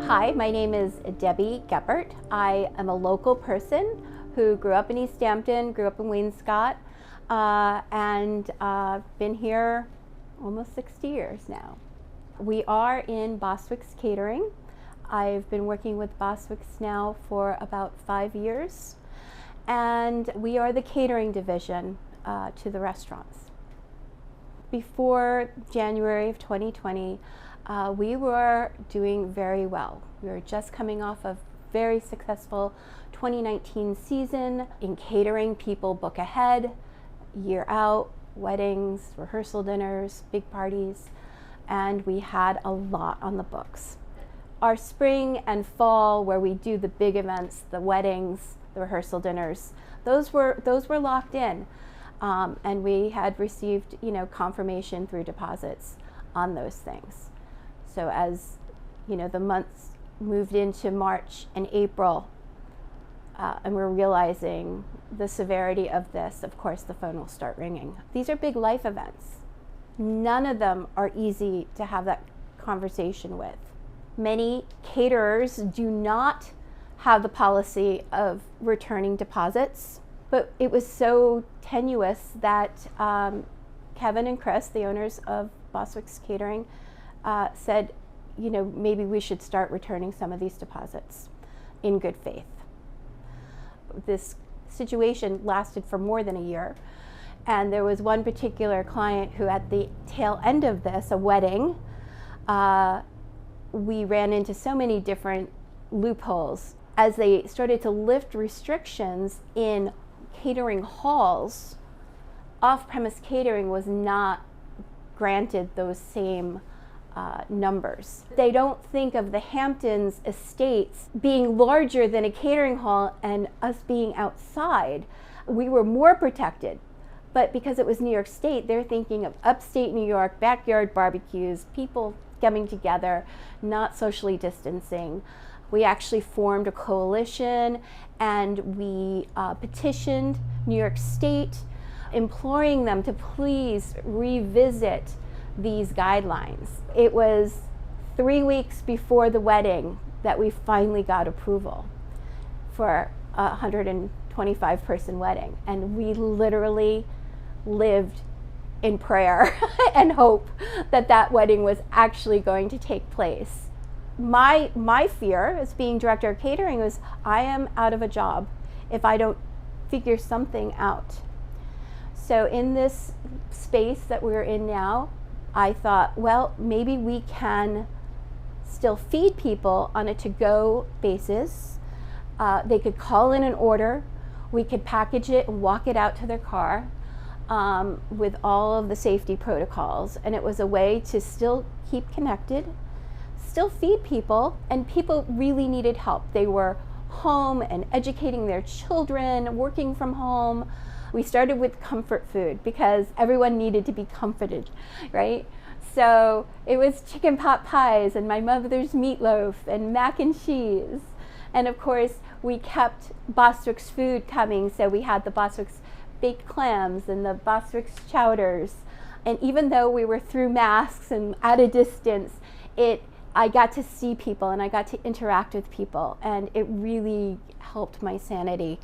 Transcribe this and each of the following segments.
Hi, my name is Debbie Geppert. I am a local person who grew up in East Hampton, grew up in Wainscott, and been here almost 60 years now. We are in Bostwick's Catering. I've been working with Bostwick's now for about 5 years, and we are the catering division to the restaurants. Before January of 2020, we were doing very well. We were just coming off a very successful 2019 season. In catering, people book ahead, year out, weddings, rehearsal dinners, big parties, and we had a lot on the books. Our spring and fall, where we do the big events, the weddings, the rehearsal dinners, those were locked in, and we had received, confirmation through deposits on those things. So as the months moved into March and April, and we're realizing the severity of this, of course the phone will start ringing. These are big life events. None of them are easy to have that conversation with. Many caterers do not have the policy of returning deposits, but it was so tenuous that Kevin and Chris, the owners of Bostwick's Catering, said, maybe we should start returning some of these deposits in good faith. This situation lasted for more than a year, and there was one particular client who, at the tail end of this, a wedding, we ran into so many different loopholes. As they started to lift restrictions in catering halls, off-premise catering was not granted those same numbers. They don't think of the Hamptons estates being larger than a catering hall and us being outside. We were more protected, but because it was New York State, they're thinking of upstate New York, backyard barbecues, people coming together, not socially distancing. We actually formed a coalition, and we petitioned New York State, imploring them to please revisit these guidelines. It was 3 weeks before the wedding that we finally got approval for a 125 person wedding, and we literally lived in prayer and hope that that wedding was actually going to take place. My fear as being director of catering was, I am out of a job if I don't figure something out. So in this space that we're in now, I thought, well, maybe we can still feed people on a to-go basis. They could call in an order. We could package it and walk it out to their car with all of the safety protocols. And it was a way to still keep connected, still feed people, and people really needed help. They were home and educating their children, working from home. We started with comfort food because everyone needed to be comforted, right? So it was chicken pot pies and my mother's meatloaf and mac and cheese. And of course, we kept Bostwick's food coming, so we had the Bostwick's baked clams and the Bostwick's chowders. And even though we were through masks and at a distance, I got to see people and I got to interact with people, and it really helped my sanity,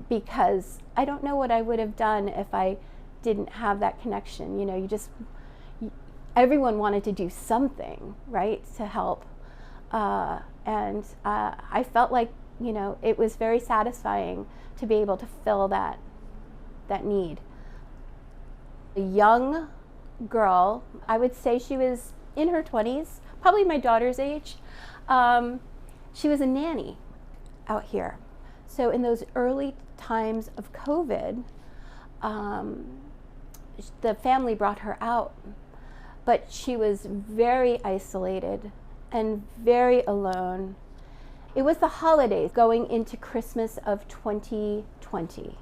because I don't know what I would have done if I didn't have that connection. Everyone wanted to do something, right, to help. And I felt like, it was very satisfying to be able to fill that need. A young girl, I would say she was in her 20s, probably my daughter's age. She was a nanny out here. So in those early times of COVID, the family brought her out, but she was very isolated and very alone. It was the holidays going into Christmas of 2020.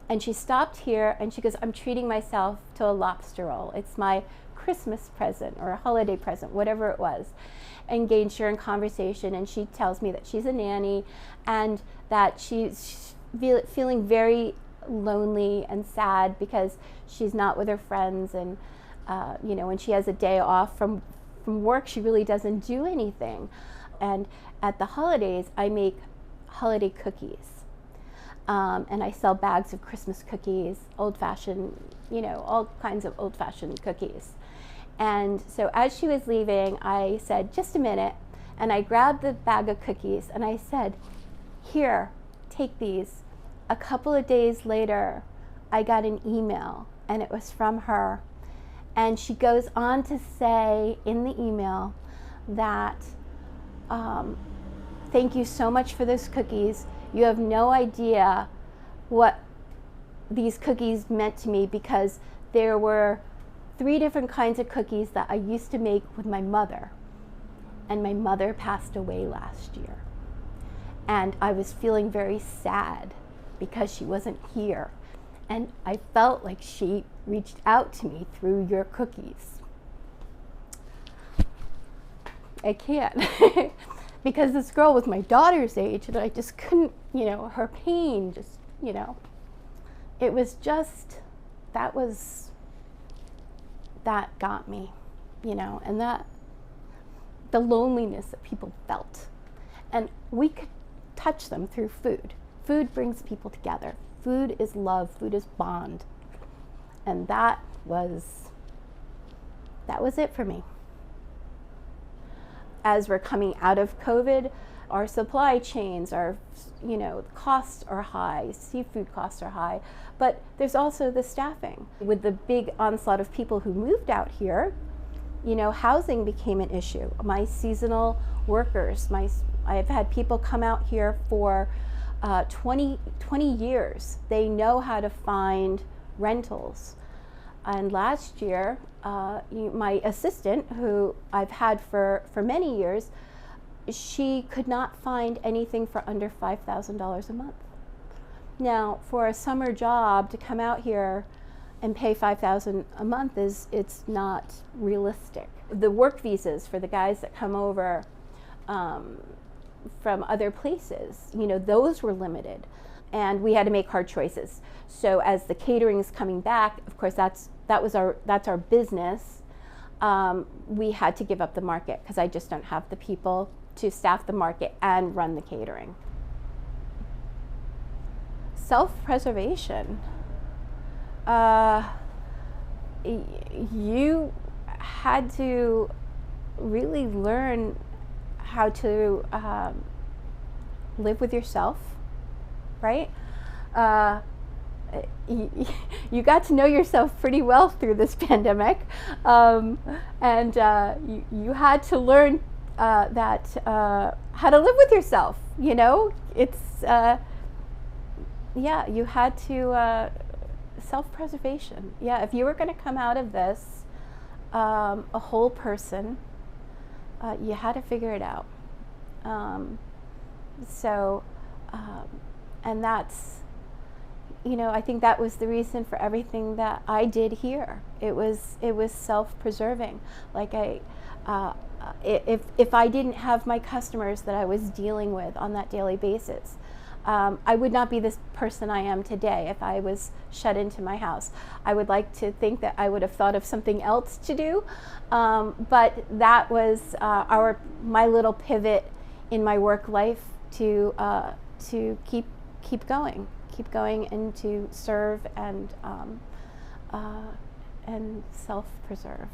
And she stopped here and she goes, I'm treating myself to a lobster roll. It's my Christmas present or a holiday present, whatever it was. Engaged her in conversation, and she tells me that she's a nanny and that she's feeling very lonely and sad because she's not with her friends, and when she has a day off from work, she really doesn't do anything. and at the holidays, I make holiday cookies. And I sell bags of Christmas cookies, old-fashioned, all kinds of old-fashioned cookies. And so as she was leaving, I said, just a minute. And I grabbed the bag of cookies and I said, here, take these. A couple of days later, I got an email and it was from her. And she goes on to say in the email that, thank you so much for those cookies. You have no idea what these cookies meant to me, because there were 3 different kinds of cookies that I used to make with my mother. And my mother passed away last year. And I was feeling very sad because she wasn't here. And I felt like she reached out to me through your cookies. I can't. Because this girl was my daughter's age, and I just couldn't, her pain just, it was just, that got me, and that, the loneliness that people felt. And we could touch them through food. Food brings people together. Food is love, food is bond. And that was it for me. As we're coming out of COVID, our supply chains are, costs are high, seafood costs are high, but there's also the staffing. With the big onslaught of people who moved out here, housing became an issue. My seasonal workers, I've had people come out here for 20 years. They know how to find rentals. And last year, my assistant, who I've had for many years, she could not find anything for under $5,000 a month. Now, for a summer job to come out here and pay $5,000 a month it's not realistic. The work visas for the guys that come over from other places, those were limited, and we had to make hard choices. So as the catering is coming back, of course that's our business. We had to give up the market because I just don't have the people to staff the market and run the catering. Self-preservation. You had to really learn how to live with yourself, right? You got to know yourself pretty well through this pandemic, and you had to learn how to live with yourself. It's you had to self-preservation. Yeah, if you were going to come out of this a whole person, you had to figure it out. And that's, I think that was the reason for everything that I did here. It was self-preserving. Like if I didn't have my customers that I was dealing with on that daily basis, I would not be this person I am today if I was shut into my house. I would like to think that I would have thought of something else to do, but that was my little pivot in my work life to keep going and to serve and self-preserve.